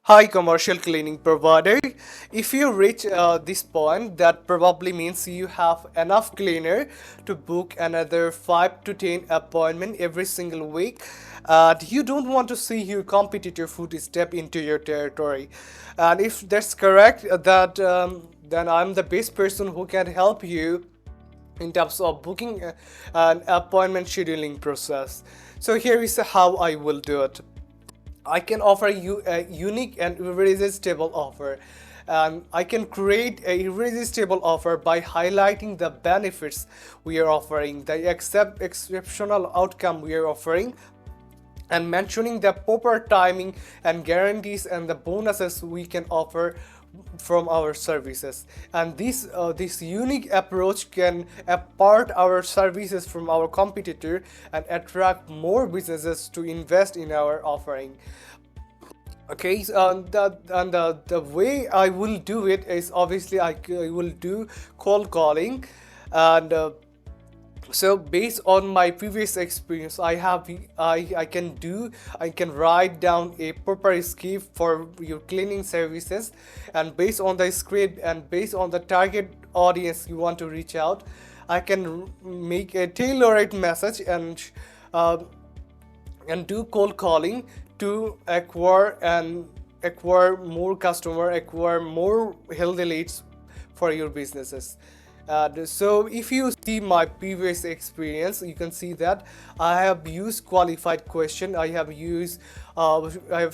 Hi, commercial cleaning provider. If you reach this point, that probably means you have enough cleaner to book another 5 to 10 appointment every single week. You don't want to see your competitor foot step into your territory. And if that's correct, then I'm the best person who can help you in terms of booking an appointment scheduling process. So here is how I will do it. I can offer you a unique and irresistible offer. I can create a irresistible offer by highlighting the benefits we are offering, the exceptional outcome we are offering, and mentioning the proper timing and guarantees and the bonuses we can offer from our services. And this unique approach can apart our services from our competitor and attract more businesses to invest in our offering. Okay, so the way I will do it is obviously I will do cold calling. And so based on my previous experience, I can write down a proper script for your cleaning services, and based on the script and based on the target audience you want to reach out, I can make a tailored message uh, and do cold calling to acquire more customer, acquire more healthy leads for your businesses. So if you see my previous experience, you can see that I have used qualified question. I have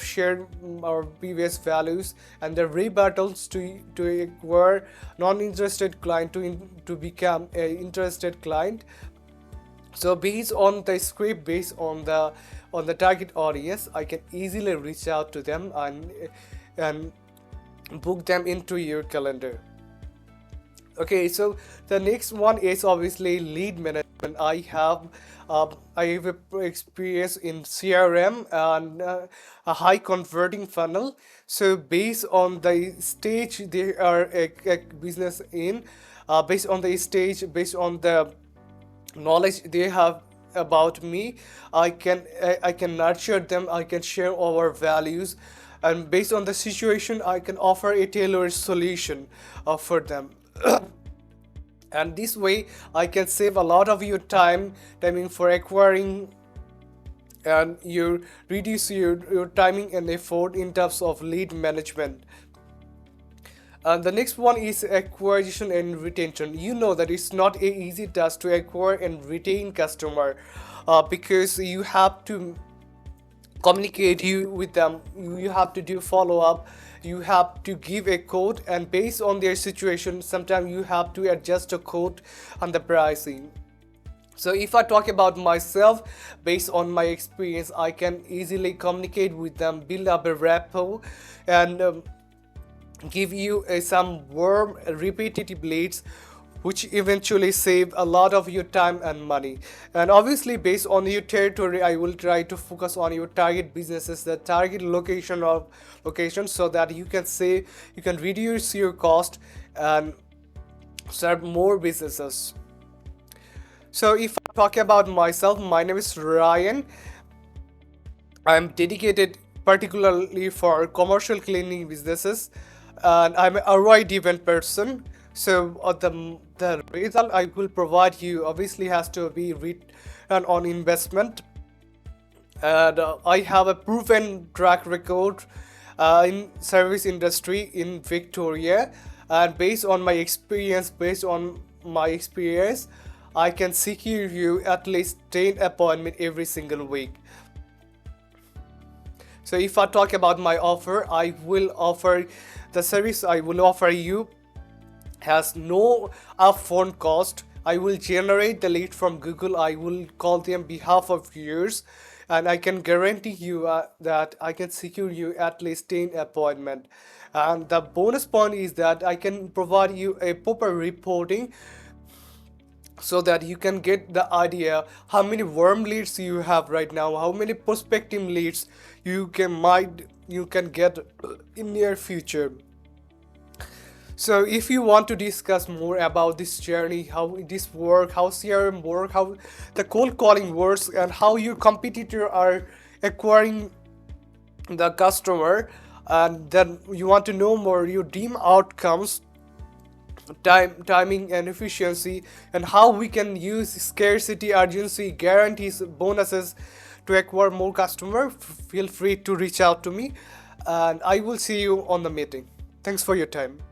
shared our previous values and the rebuttals to acquire non-interested client to become a interested client. So based on the script, based on the target audience, I can easily reach out to them and book them into your calendar. Okay, so the next one is obviously lead management. I have experience in CRM and a high converting funnel. So based on the stage they are a business in, based on the stage, based on the knowledge they have about me, I can nurture them. I can share our values, and based on the situation I can offer a tailored solution for them. And this way I can save a lot of your timing for acquiring, and you reduce your timing and effort in terms of lead management. And the next one is acquisition and retention. You know that it's not a easy task to acquire and retain customer, because you have to communicate you with them, you have to do follow up, you have to give a quote, and based on their situation sometimes you have to adjust a quote on the pricing. So if I talk about myself, based on my experience, I can easily communicate with them, build up a rapport, and give you some warm repetitive leads, which eventually save a lot of your time and money. And obviously based on your territory, I will try to focus on your target businesses, the target location, so that you can reduce your cost and serve more businesses. So if I talk about myself, my name is Ryan. I'm dedicated particularly for commercial cleaning businesses, and I'm a ROI driven person. So the result I will provide you obviously has to be return on investment, and I have a proven track record in service industry in Victoria, and based on my experience, I can secure you at least 10 appointment every single week. So if I talk about my offer, the service I will offer you has no upfront cost. I will generate the lead from Google. I will call them behalf of yours, and I can guarantee you that I can secure you at least 10 appointment. And the bonus point is that I can provide you a proper reporting so that you can get the idea how many warm leads you have right now, how many prospective leads you can get in near future. So if you want to discuss more about this journey, how this work, how CRM work, how the cold calling works, and how your competitor are acquiring the customer, and then you want to know more your team outcomes, timing and efficiency, and how we can use scarcity, urgency, guarantees, bonuses to acquire more customer, feel free to reach out to me, and I will see you on the meeting. Thanks for your time.